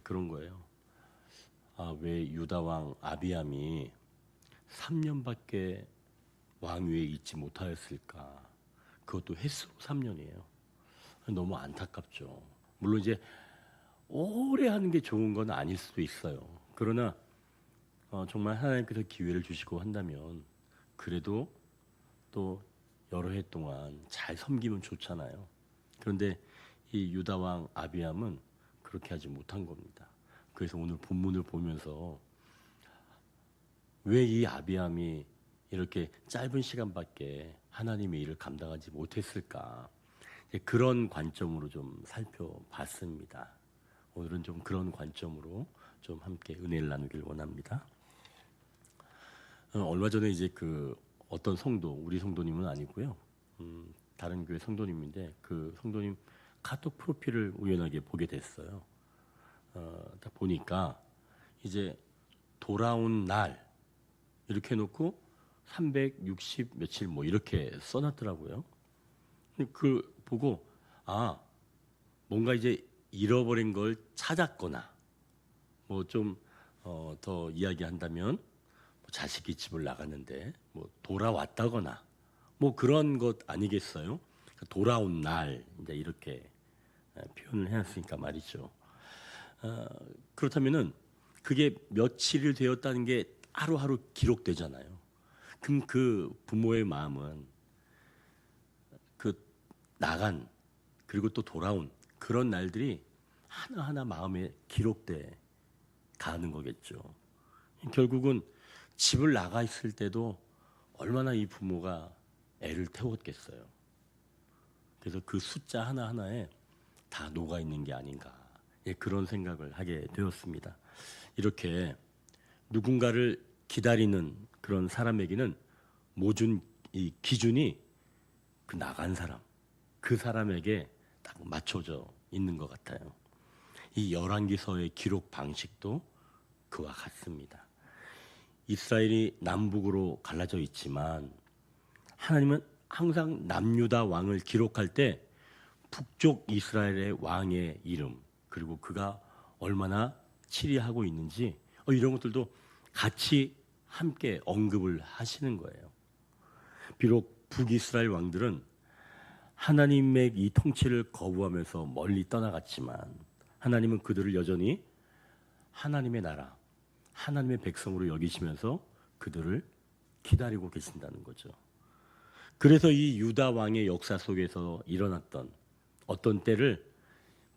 그런 거예요. 왜 유다 왕 아비암이 3년밖에 왕위에 있지 못하였을까? 그것도 횟수로 3년이에요. 너무 안타깝죠. 물론 이제 오래 하는 게 좋은 건 아닐 수도 있어요. 그러나 정말 하나님께서 기회를 주시고 한다면 그래도 또 여러 해 동안 잘 섬기면 좋잖아요. 그런데 이 유다 왕 아비암은 그렇게 하지 못한 겁니다. 그래서 오늘 본문을 보면서 왜 이 아비암이 이렇게 짧은 시간밖에 하나님의 일을 감당하지 못했을까? 그런 관점으로 좀 살펴봤습니다. 오늘은 좀 그런 관점으로 좀 함께 은혜를 나누길 원합니다. 얼마 전에 이제 그 어떤 성도, 우리 성도님은 아니고요, 다른 교회 성도님인데 그 성도님 카톡 프로필을 우연하게 보게 됐어요. 딱 보니까 이제 돌아온 날 이렇게 해놓고 360 며칠 뭐 이렇게 써놨더라고요. 그 보고 뭔가 이제 잃어버린 걸 찾았거나 뭐 좀 더 이야기한다면 뭐 자식이 집을 나갔는데 뭐 돌아왔다거나 뭐 그런 것 아니겠어요? 돌아온 날 이제 이렇게 표현을 해놨으니까 말이죠. 그렇다면은 그게 며칠이 되었다는 게 하루하루 기록되잖아요. 그럼 그 부모의 마음은 그 나간 그리고 또 돌아온 그런 날들이 하나하나 마음에 기록돼 가는 거겠죠. 결국은 집을 나가 있을 때도 얼마나 이 부모가 애를 태웠겠어요. 그래서 그 숫자 하나하나에 다 녹아 있는 게 아닌가, 그런 생각을 하게 되었습니다. 이렇게 누군가를 기다리는 그런 사람에게는 모든 이 기준이 그 나간 사람, 그 사람에게 딱 맞춰져 있는 것 같아요. 이 열왕기서의 기록 방식도 그와 같습니다. 이스라엘이 남북으로 갈라져 있지만 하나님은 항상 남유다 왕을 기록할 때 북쪽 이스라엘의 왕의 이름, 그리고 그가 얼마나 치리하고 있는지 이런 것들도 같이 함께 언급을 하시는 거예요. 비록 북이스라엘 왕들은 하나님의 이 통치를 거부하면서 멀리 떠나갔지만 하나님은 그들을 여전히 하나님의 나라, 하나님의 백성으로 여기시면서 그들을 기다리고 계신다는 거죠. 그래서 이 유다 왕의 역사 속에서 일어났던 어떤 때를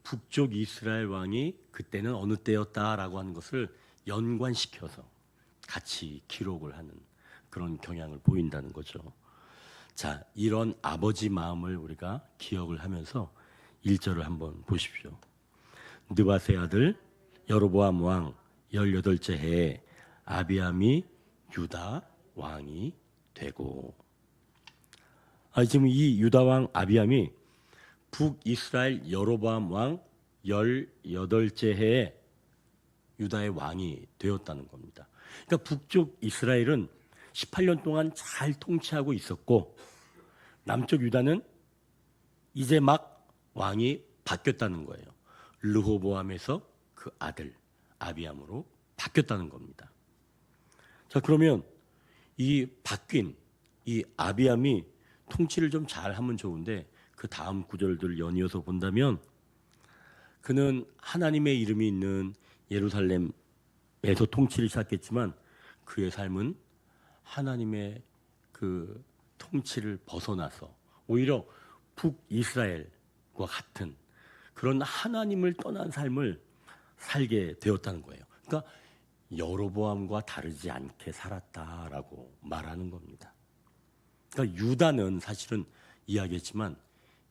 북쪽 이스라엘 왕이 그때는 어느 때였다라고 하는 것을 연관시켜서 같이 기록을 하는 그런 경향을 보인다는 거죠. 자, 이런 아버지 마음을 우리가 기억을 하면서 1절을 한번 보십시오. 느밧의 아들 여로보암 왕 18째 해에 아비암이 유다 왕이 되고, 지금 이 유다 왕 아비암이 북이스라엘 여로보암 왕 18째 해에 유다의 왕이 되었다는 겁니다. 그러니까 북쪽 이스라엘은 18년 동안 잘 통치하고 있었고 남쪽 유다는 이제 막 왕이 바뀌었다는 거예요. 르호보암에서 그 아들 아비암으로 바뀌었다는 겁니다. 자, 그러면 이 바뀐 이 아비암이 통치를 좀 잘하면 좋은데 그 다음 구절들을 연이어서 본다면 그는 하나님의 이름이 있는 예루살렘에서 통치를 시작했지만 그의 삶은 하나님의 그 통치를 벗어나서 오히려 북이스라엘과 같은 그런 하나님을 떠난 삶을 살게 되었다는 거예요. 그러니까 여로보암과 다르지 않게 살았다라고 말하는 겁니다. 그러니까 유다는 사실은 이야기했지만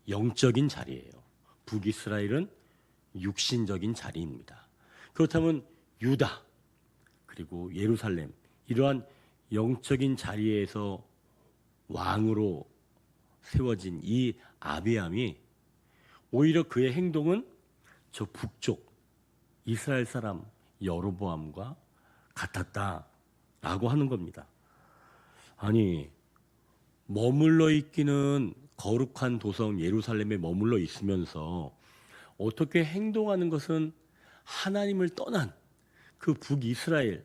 영적인 자리예요. 북이스라엘은 육신적인 자리입니다. 그렇다면 유다 그리고 예루살렘 이러한 영적인 자리에서 왕으로 세워진 이 아비암이 오히려 그의 행동은 저 북쪽 이스라엘 사람 여로보암과 같았다라고 하는 겁니다. 아니, 머물러 있기는 거룩한 도성 예루살렘에 머물러 있으면서 어떻게 행동하는 것은 하나님을 떠난 그 북이스라엘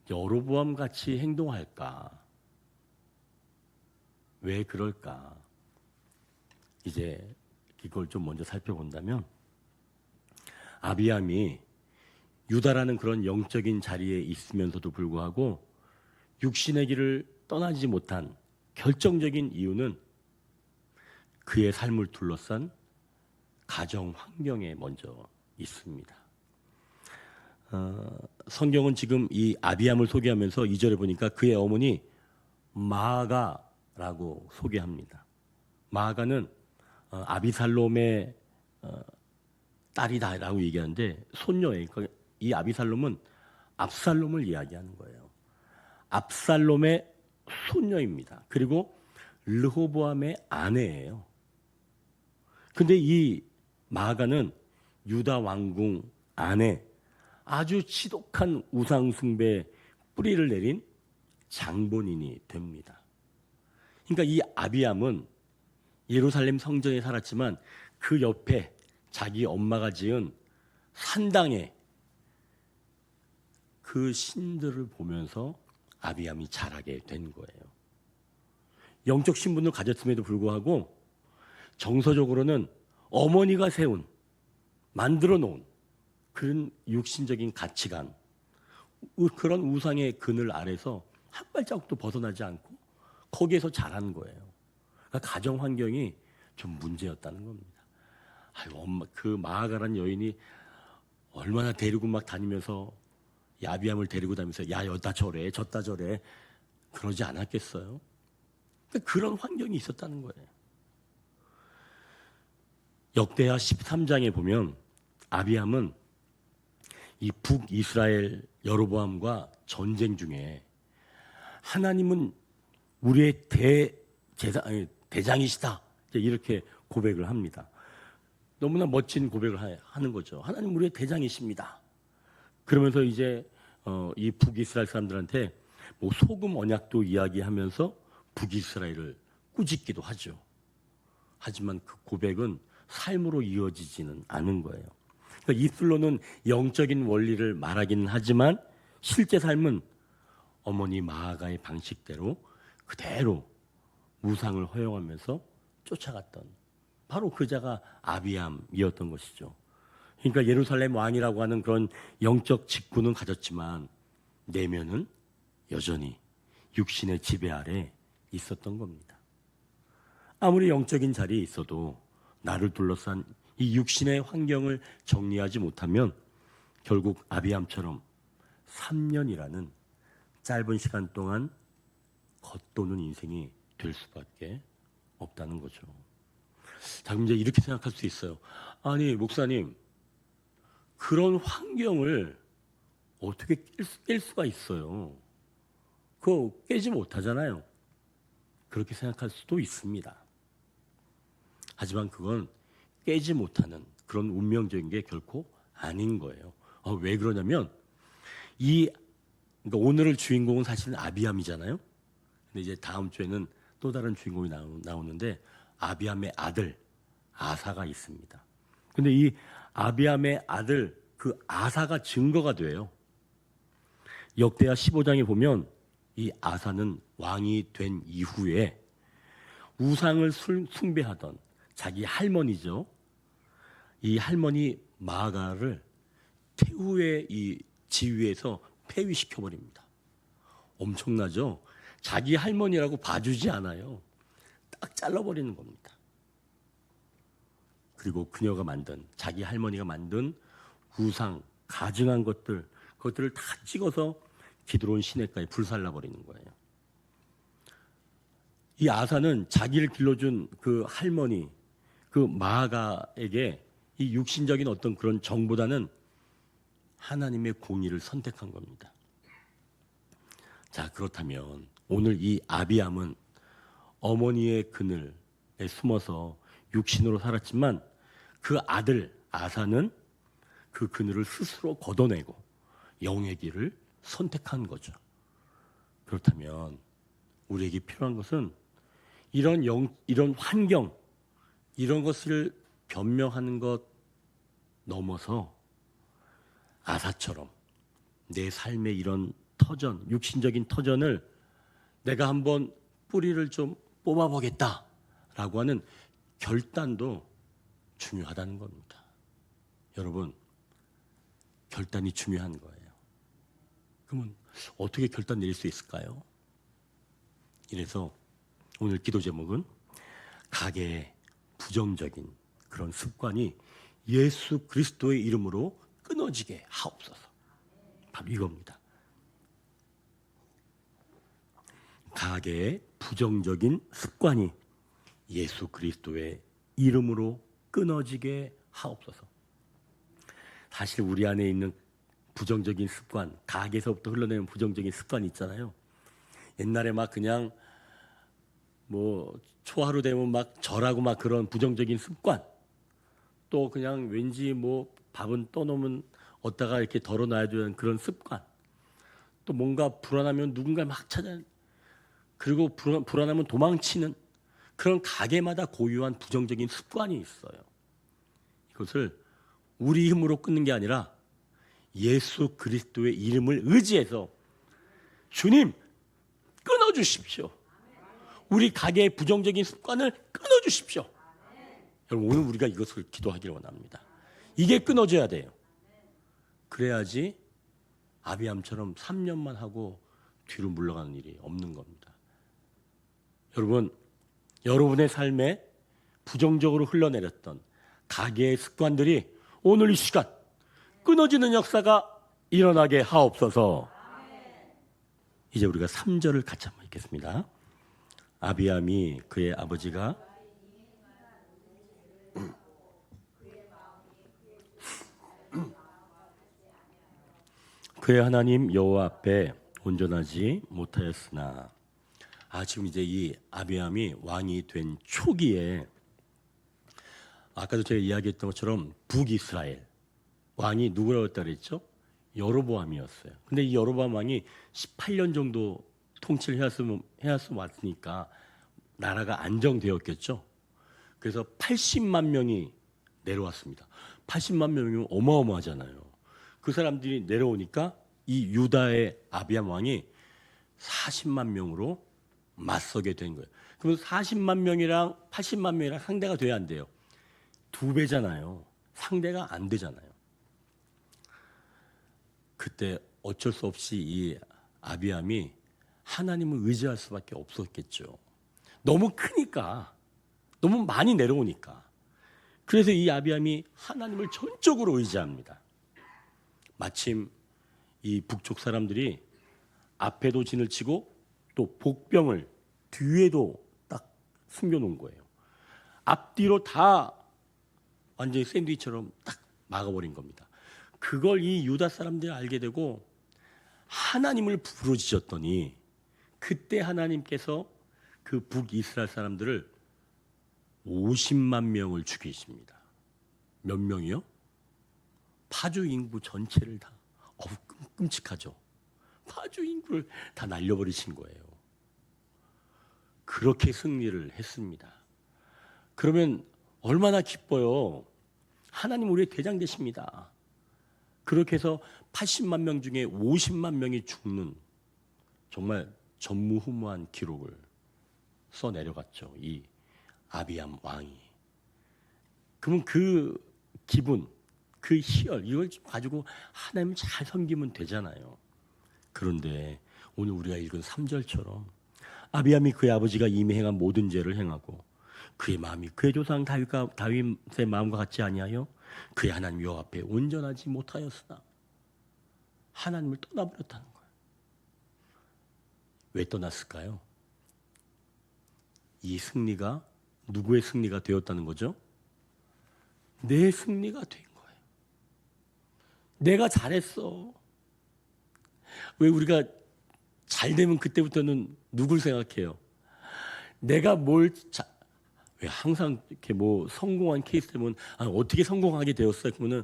여로보암 같이 행동할까? 왜 그럴까? 이제 이걸 좀 먼저 살펴본다면 아비암이 유다라는 그런 영적인 자리에 있으면서도 불구하고 육신의 길을 떠나지 못한 결정적인 이유는 그의 삶을 둘러싼 가정 환경에 먼저 있습니다. 성경은 지금 이 아비암을 소개하면서 2절에 보니까 그의 어머니 마아가라고 소개합니다. 마아가는 아비살롬의 딸이다라고 얘기하는데 손녀예요. 그러니까 이 아비살롬은 압살롬을 이야기하는 거예요. 압살롬의 손녀입니다. 그리고 르호보암의 아내예요. 근데 이 마아가는 유다 왕궁 안에 아주 지독한 우상숭배 뿌리를 내린 장본인이 됩니다. 그러니까 이 아비암은 예루살렘 성전에 살았지만 그 옆에 자기 엄마가 지은 산당에 그 신들을 보면서 아비암이 자라게 된 거예요. 영적 신분을 가졌음에도 불구하고 정서적으로는 어머니가 세운, 만들어 놓은 그런 육신적인 가치관, 그런 우상의 그늘 아래서 한 발자국도 벗어나지 않고 거기에서 자란 거예요. 그러니까 가정 환경이 좀 문제였다는 겁니다. 아유, 엄마, 그 마아가란 여인이 얼마나 데리고 막 다니면서 아비암을 데리고 다니면서 야, 여다 저래, 저다 저래 그러지 않았겠어요? 그러니까 그런 환경이 있었다는 거예요. 역대하 13장에 보면 아비암은 이 북이스라엘 여로보암과 전쟁 중에 하나님은 우리의 대장이시다 이렇게 고백을 합니다. 너무나 멋진 고백을 하는 거죠. 하나님 우리의 대장이십니다. 그러면서 이제 이 북이스라엘 사람들한테 뭐 소금 언약도 이야기하면서 북이스라엘을 꾸짖기도 하죠. 하지만 그 고백은 삶으로 이어지지는 않은 거예요. 그러니까 입술로는 영적인 원리를 말하기는 하지만 실제 삶은 어머니 마아가의 방식대로 그대로 우상을 허용하면서 쫓아갔던 바로 그 자가 아비암이었던 것이죠. 그러니까 예루살렘 왕이라고 하는 그런 영적 직분은 가졌지만 내면은 여전히 육신의 지배 아래 있었던 겁니다. 아무리 영적인 자리에 있어도 나를 둘러싼 이 육신의 환경을 정리하지 못하면 결국 아비암처럼 3년이라는 짧은 시간 동안 겉도는 인생이 될 수밖에 없다는 거죠. 자, 그럼 이제 이렇게 생각할 수 있어요. 아니, 목사님, 그런 환경을 어떻게 깰 수가 있어요? 그거 깨지 못하잖아요. 그렇게 생각할 수도 있습니다. 하지만 그건 깨지 못하는 그런 운명적인 게 결코 아닌 거예요. 왜 그러냐면 그러니까 오늘의 주인공은 사실은 아비암이잖아요. 근데 이제 다음 주에는 또 다른 주인공이 나오는데 아비암의 아들 아사가 있습니다. 근데 이 아비암의 아들 그 아사가 증거가 돼요. 역대하 15장에 보면 이 아사는 왕이 된 이후에 우상을 숭배하던 자기 할머니죠. 이 할머니 마아가를 태후의 이 지위에서 폐위시켜버립니다. 엄청나죠? 자기 할머니라고 봐주지 않아요. 딱 잘라버리는 겁니다. 그리고 그녀가 자기 할머니가 만든 우상, 가증한 그것들을 다 찍어서 기드론 시내가에 불살라버리는 거예요. 이 아사는 자기를 길러준 그 할머니, 그 마아가에게 이 육신적인 어떤 그런 정보다는 하나님의 공의를 선택한 겁니다. 자, 그렇다면 오늘 이 아비암은 어머니의 그늘에 숨어서 육신으로 살았지만 그 아들 아사는 그 그늘을 스스로 걷어내고 영의 길을 선택한 거죠. 그렇다면 우리에게 필요한 것은 이런 환경, 이런 것을 변명하는 것 넘어서 아사처럼 내 삶의 이런 터전, 육신적인 터전을 내가 한번 뿌리를 좀 뽑아보겠다라고 하는 결단도 중요하다는 겁니다. 여러분, 결단이 중요한 거예요. 그러면 어떻게 결단 내릴 수 있을까요? 이래서 오늘 기도 제목은 가게의 부정적인 그런 습관이 예수 그리스도의 이름으로 끊어지게 하옵소서. 바로 이겁니다. 가게의 부정적인 습관이 예수 그리스도의 이름으로 끊어지게 하옵소서. 사실 우리 안에 있는 부정적인 습관, 가게에서부터 흘러내는 부정적인 습관이 있잖아요. 옛날에 막 그냥 뭐 초하루 되면 막 절하고 막 그런 부정적인 습관, 또 그냥 왠지 뭐 밥은 떠놓으면 어디다가 이렇게 덜어놔야 되는 그런 습관, 또 뭔가 불안하면 누군가 막 찾아, 그리고 불안하면 도망치는 그런 가게마다 고유한 부정적인 습관이 있어요. 이것을 우리 힘으로 끊는 게 아니라 예수 그리스도의 이름을 의지해서 주님 끊어주십시오. 우리 가게의 부정적인 습관을 끊어주십시오. 여러분, 오늘 우리가 이것을 기도하기를 원합니다. 이게 끊어져야 돼요. 그래야지 아비암처럼 3년만 하고 뒤로 물러가는 일이 없는 겁니다. 여러분, 여러분의 삶에 부정적으로 흘러내렸던 가게의 습관들이 오늘 이 시간 끊어지는 역사가 일어나게 하옵소서. 이제 우리가 3절을 같이 한번 읽겠습니다. 아비암이 그의 아버지가 그의 하나님 여호와 앞에 온전하지 못하였으나, 지금 이제 이 아비암이 왕이 된 초기에 아까도 제가 이야기했던 것처럼 북이스라엘 왕이 누구라고 했다 그랬죠? 여로보암이었어요. 근데 이 여로보암 왕이 18년 정도 통치를 해왔으면 왔으니까 나라가 안정되었겠죠. 그래서 80만 명이 내려왔습니다. 80만 명이면 어마어마하잖아요. 그 사람들이 내려오니까 이 유다의 아비암 왕이 40만 명으로 맞서게 된 거예요. 그러면 40만 명이랑 80만 명이랑 상대가 돼야 안 돼요. 2배잖아요. 상대가 안 되잖아요. 그때 어쩔 수 없이 이 아비암이 하나님을 의지할 수밖에 없었겠죠. 너무 크니까, 너무 많이 내려오니까. 그래서 이 아비암이 하나님을 전적으로 의지합니다. 마침 이 북쪽 사람들이 앞에도 진을 치고 또 복병을 뒤에도 딱 숨겨놓은 거예요. 앞뒤로 다 완전히 샌드위치처럼 딱 막아버린 겁니다. 그걸 이 유다 사람들이 알게 되고 하나님을 부르짖었더니 그때 하나님께서 그 북이스라엘 사람들을 50만 명을 죽이십니다. 몇 명이요? 파주 인구 전체를 다. 끔찍하죠. 파주 인구를 다 날려버리신 거예요. 그렇게 승리를 했습니다. 그러면 얼마나 기뻐요. 하나님 우리의 대장 되십니다. 그렇게 해서 80만 명 중에 50만 명이 죽는 정말 전무후무한 기록을 써내려갔죠. 이 아비암 왕이. 그러면 그 기분, 그 희열, 이걸 가지고 하나님을 잘 섬기면 되잖아요. 그런데 오늘 우리가 읽은 3절처럼 아비암이 그의 아버지가 이미 행한 모든 죄를 행하고 그의 마음이 그의 조상 다윗의 마음과 같지 아니하여 그의 하나님 여호와 앞에 온전하지 못하였으나 하나님을 떠나버렸다는 거예요. 왜 떠났을까요? 이 승리가 누구의 승리가 되었다는 거죠? 내 승리가 된 거예요. 내가 잘했어. 왜 우리가 잘 되면 그때부터는 누굴 생각해요? 내가 왜 항상 이렇게 뭐 성공한 케이스 되면 어떻게 성공하게 되었어요? 그러면은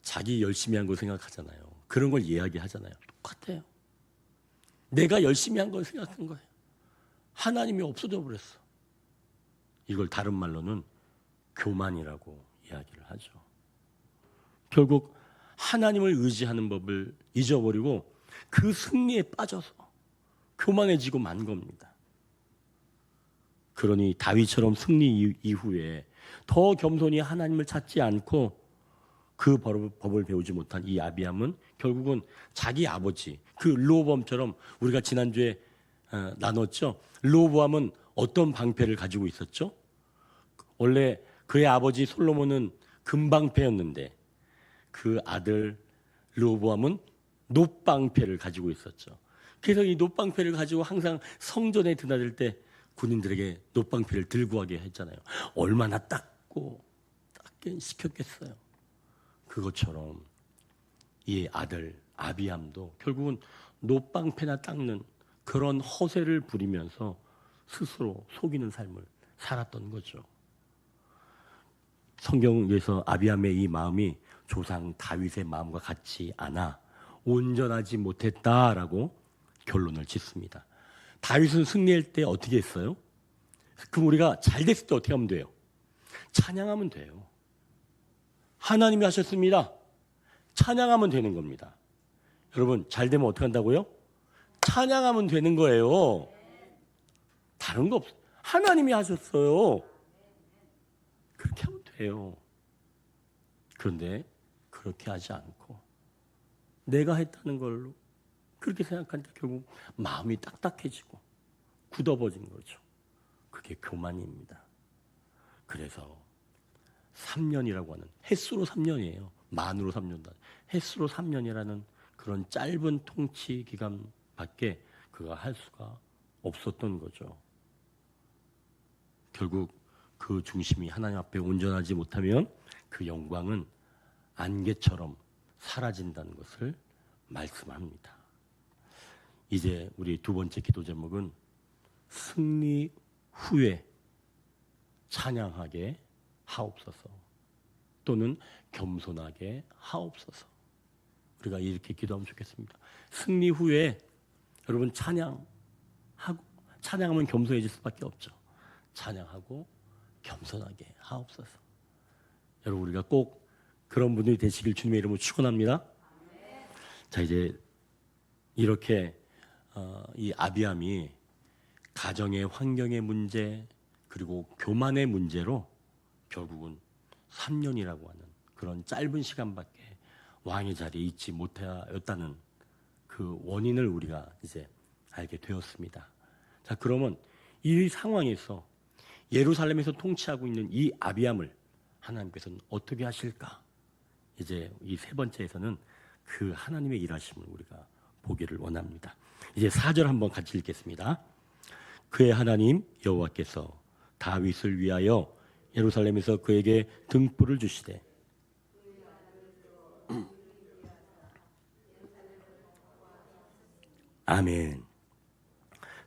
자기 열심히 한 걸 생각하잖아요. 그런 걸 이야기하잖아요. 똑같아요. 내가 열심히 한 걸 생각한 거예요. 하나님이 없어져 버렸어. 이걸 다른 말로는 교만이라고 이야기를 하죠. 결국 하나님을 의지하는 법을 잊어버리고 그 승리에 빠져서 교만해지고 만 겁니다. 그러니 다윗처럼 승리 이후에 더 겸손히 하나님을 찾지 않고 그 법을 배우지 못한 이 아비암은 결국은 자기 아버지 그 르호보암처럼 우리가 지난주에 나눴죠. 르호보암은 어떤 방패를 가지고 있었죠? 원래 그의 아버지 솔로몬은 금방패였는데 그 아들 르호보암은 놋방패를 가지고 있었죠. 그래서 이 놋방패를 가지고 항상 성전에 드나들 때 군인들에게 놋방패를 들고 가게 했잖아요. 얼마나 닦긴 시켰겠어요. 그것처럼 이 아들 아비암도 결국은 놋방패나 닦는 그런 허세를 부리면서 스스로 속이는 삶을 살았던 거죠. 성경에서 아비암의 이 마음이 조상 다윗의 마음과 같지 않아 온전하지 못했다라고 결론을 짓습니다. 다윗은 승리할 때 어떻게 했어요? 그럼 우리가 잘 됐을 때 어떻게 하면 돼요? 찬양하면 돼요. 하나님이 하셨습니다. 찬양하면 되는 겁니다. 여러분 잘 되면 어떻게 한다고요? 찬양하면 되는 거예요. 다른 거 없어요. 하나님이 하셨어요. 그렇게 하면 돼요. 그런데 그렇게 하지 않고 내가 했다는 걸로 그렇게 생각하니까 결국 마음이 딱딱해지고 굳어버진 거죠. 그게 교만입니다. 그래서 3년이라고 하는 햇수로 3년이에요. 만으로 3년도 햇수로 3년이라는 그런 짧은 통치 기간밖에 그가 할 수가 없었던 거죠. 결국 그 중심이 하나님 앞에 온전하지 못하면 그 영광은 안개처럼 사라진다는 것을 말씀합니다. 이제 우리 두 번째 기도 제목은 승리 후에 찬양하게 하옵소서 또는 겸손하게 하옵소서. 우리가 이렇게 기도하면 좋겠습니다. 승리 후에 여러분 찬양하면 겸손해질 수밖에 없죠. 찬양하고 겸손하게 하옵소서. 여러분 우리가 꼭 그런 분들이 되시길 주님의 이름으로 축원합니다. 자 이제 이렇게 이 아비암이 가정의 환경의 문제 그리고 교만의 문제로 결국은 3년이라고 하는 그런 짧은 시간밖에 왕의 자리에 있지 못하였다는 그 원인을 우리가 이제 알게 되었습니다. 자 그러면 이 상황에서 예루살렘에서 통치하고 있는 이 아비암을 하나님께서는 어떻게 하실까? 이제 이 세 번째에서는 그 하나님의 일하심을 우리가 보기를 원합니다. 이제 4절 한번 같이 읽겠습니다. 그의 하나님 여호와께서 다윗을 위하여 예루살렘에서 그에게 등불을 주시되 아멘.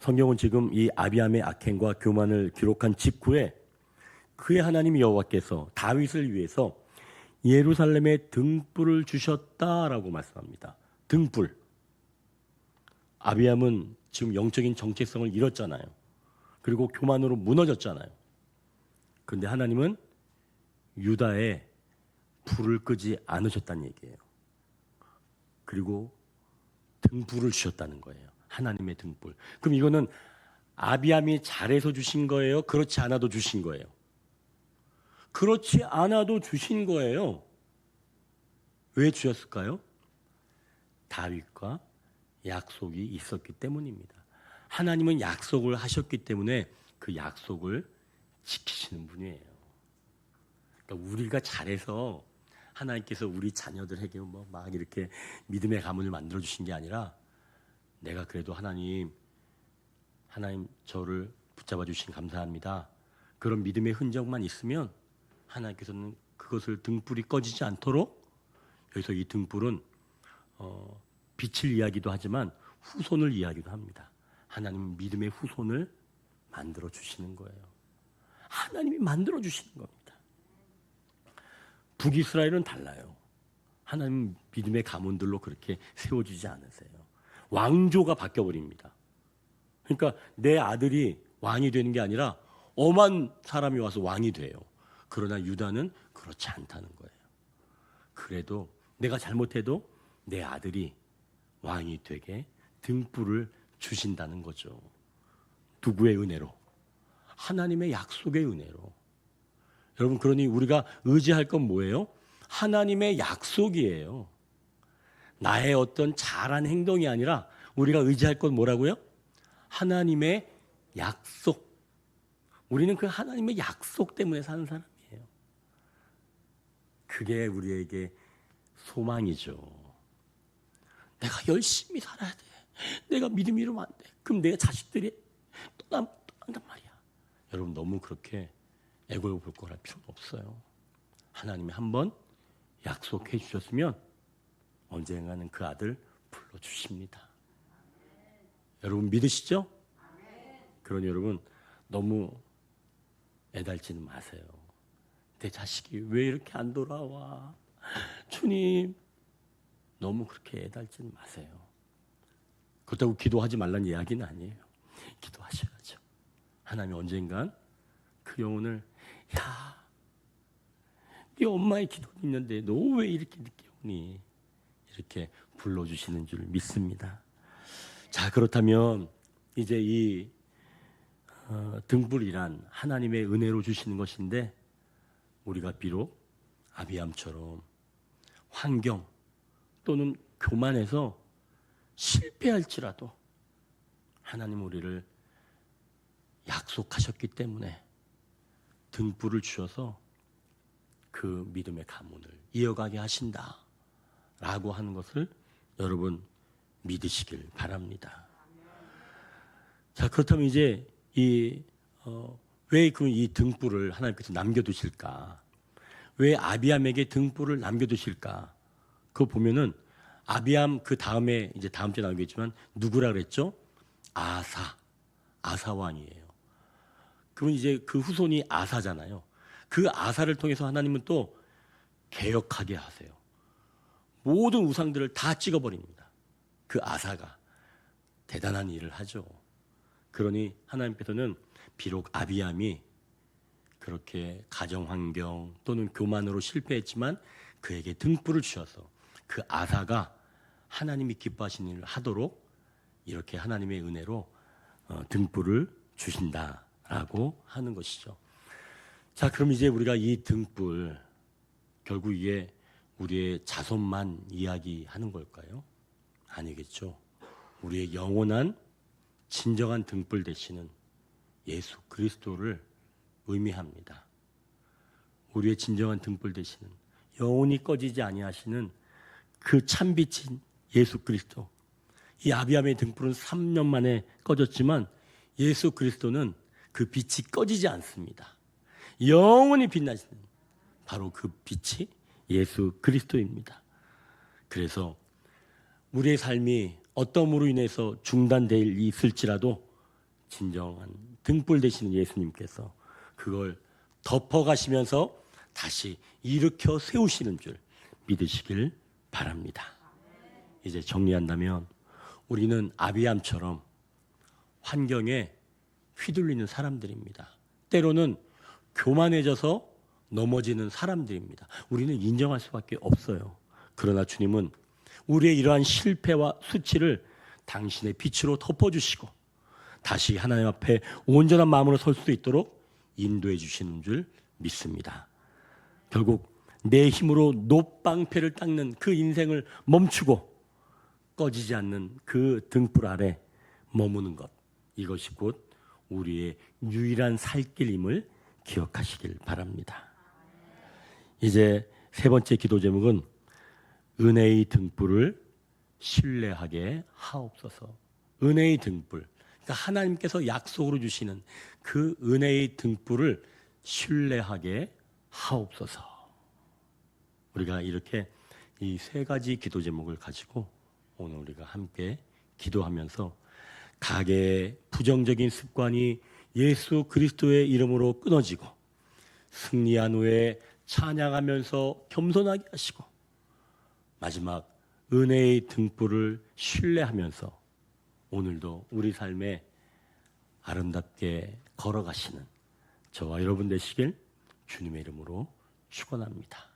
성경은 지금 이 아비암의 악행과 교만을 기록한 직후에 그의 하나님 여호와께서 다윗을 위해서 예루살렘에 등불을 주셨다라고 말씀합니다. 등불. 아비암은 지금 영적인 정체성을 잃었잖아요. 그리고 교만으로 무너졌잖아요. 그런데 하나님은 유다에 불을 끄지 않으셨다는 얘기예요. 그리고 등불을 주셨다는 거예요. 하나님의 등불. 그럼 이거는 아비암이 잘해서 주신 거예요? 그렇지 않아도 주신 거예요? 그렇지 않아도 주신 거예요. 왜 주셨을까요? 다윗과 약속이 있었기 때문입니다. 하나님은 약속을 하셨기 때문에 그 약속을 지키시는 분이에요. 그러니까 우리가 잘해서 하나님께서 우리 자녀들에게 막 이렇게 믿음의 가문을 만들어 주신 게 아니라 내가 그래도 하나님 저를 붙잡아 주신 감사합니다. 그런 믿음의 흔적만 있으면 하나님께서는 그것을 등불이 꺼지지 않도록 여기서 이 등불은 빛을 이야기도 하지만 후손을 이야기도 합니다. 하나님은 믿음의 후손을 만들어 주시는 거예요. 하나님이 만들어 주시는 겁니다. 북이스라엘은 달라요. 하나님 믿음의 가문들로 그렇게 세워주지 않으세요. 왕조가 바뀌어버립니다. 그러니까 내 아들이 왕이 되는 게 아니라 엄한 사람이 와서 왕이 돼요. 그러나 유다는 그렇지 않다는 거예요. 그래도 내가 잘못해도 내 아들이 왕이 되게 등불을 주신다는 거죠. 누구의 은혜로? 하나님의 약속의 은혜로. 여러분, 그러니 우리가 의지할 건 뭐예요? 하나님의 약속이에요. 나의 어떤 잘한 행동이 아니라 우리가 의지할 건 뭐라고요? 하나님의 약속. 우리는 그 하나님의 약속 때문에 사는 사람이에요. 그게 우리에게 소망이죠. 내가 열심히 살아야 돼. 내가 믿음 잃으면 안 돼. 그럼 내 자식들이 떠난단 말이야. 여러분, 너무 그렇게 애걸복걸할 필요는 없어요. 하나님이 한번 약속해 주셨으면 언젠가는 그 아들 불러주십니다. 여러분 믿으시죠? 그러니 여러분 너무 애달지는 마세요. 내 자식이 왜 이렇게 안 돌아와? 주님, 너무 그렇게 애달지는 마세요. 그렇다고 기도하지 말라는 이야기는 아니에요. 기도하셔야죠. 하나님이 언젠간 그 영혼을, 야, 네 엄마의 기도는 있는데 너 왜 이렇게 늦게 오니? 이렇게 불러주시는 줄 믿습니다. 자, 그렇다면 이제 이 등불이란 하나님의 은혜로 주시는 것인데, 우리가 비록 아비암처럼 환경 또는 교만해서 실패할지라도 하나님 우리를 약속하셨기 때문에 등불을 주셔서 그 믿음의 가문을 이어가게 하신다라고 하는 것을 여러분 믿으시길 바랍니다. 자, 그렇다면 이제 왜 이 등불을 하나님께서 남겨두실까? 왜 아비암에게 등불을 남겨두실까? 그거 보면은 아비암 그 다음에 이제 다음 주에 나오겠지만 누구라 그랬죠? 아사 왕이에요. 그러면 이제 그 후손이 아사잖아요. 그 아사를 통해서 하나님은 또 개혁하게 하세요. 모든 우상들을 다 찍어버립니다. 그 아사가 대단한 일을 하죠. 그러니 하나님께서는 비록 아비암이 그렇게 가정환경 또는 교만으로 실패했지만 그에게 등불을 주셔서 그 아사가 하나님이 기뻐하시는 일을 하도록 이렇게 하나님의 은혜로 등불을 주신다라고 하는 것이죠. 자, 그럼 이제 우리가 이 등불, 결국 이게 우리의 자손만 이야기하는 걸까요? 아니겠죠. 우리의 영원한 진정한 등불 되시는 예수 그리스도를 의미합니다. 우리의 진정한 등불 되시는, 영원히 꺼지지 아니하시는 그 참빛인 예수 그리스도. 이 아비암의 등불은 3년 만에 꺼졌지만 예수 그리스도는 그 빛이 꺼지지 않습니다. 영원히 빛나시는 바로 그 빛이 예수 그리스도입니다. 그래서 우리의 삶이 어떠함으로 인해서 중단되어 있을지라도 진정한 등불 되시는 예수님께서 그걸 덮어가시면서 다시 일으켜 세우시는 줄 믿으시길 바랍니다. 이제 정리한다면 우리는 아비암처럼 환경에 휘둘리는 사람들입니다. 때로는 교만해져서 넘어지는 사람들입니다. 우리는 인정할 수밖에 없어요. 그러나 주님은 우리의 이러한 실패와 수치를 당신의 빛으로 덮어주시고 다시 하나님 앞에 온전한 마음으로 설 수 있도록 인도해 주시는 줄 믿습니다. 결국 내 힘으로 노방패를 닦는 그 인생을 멈추고 꺼지지 않는 그 등불 아래 머무는 것, 이것이 곧 우리의 유일한 살 길임을 기억하시길 바랍니다. 이제 세 번째 기도 제목은 은혜의 등불을 신뢰하게 하옵소서. 은혜의 등불, 그러니까 하나님께서 약속으로 주시는 그 은혜의 등불을 신뢰하게 하옵소서. 우리가 이렇게 이 세 가지 기도 제목을 가지고 오늘 우리가 함께 기도하면서 가게의 부정적인 습관이 예수 그리스도의 이름으로 끊어지고 승리한 후에 찬양하면서 겸손하게 하시고 마지막 은혜의 등불을 신뢰하면서 오늘도 우리 삶에 아름답게 걸어가시는 저와 여러분 되시길 주님의 이름으로 축원합니다.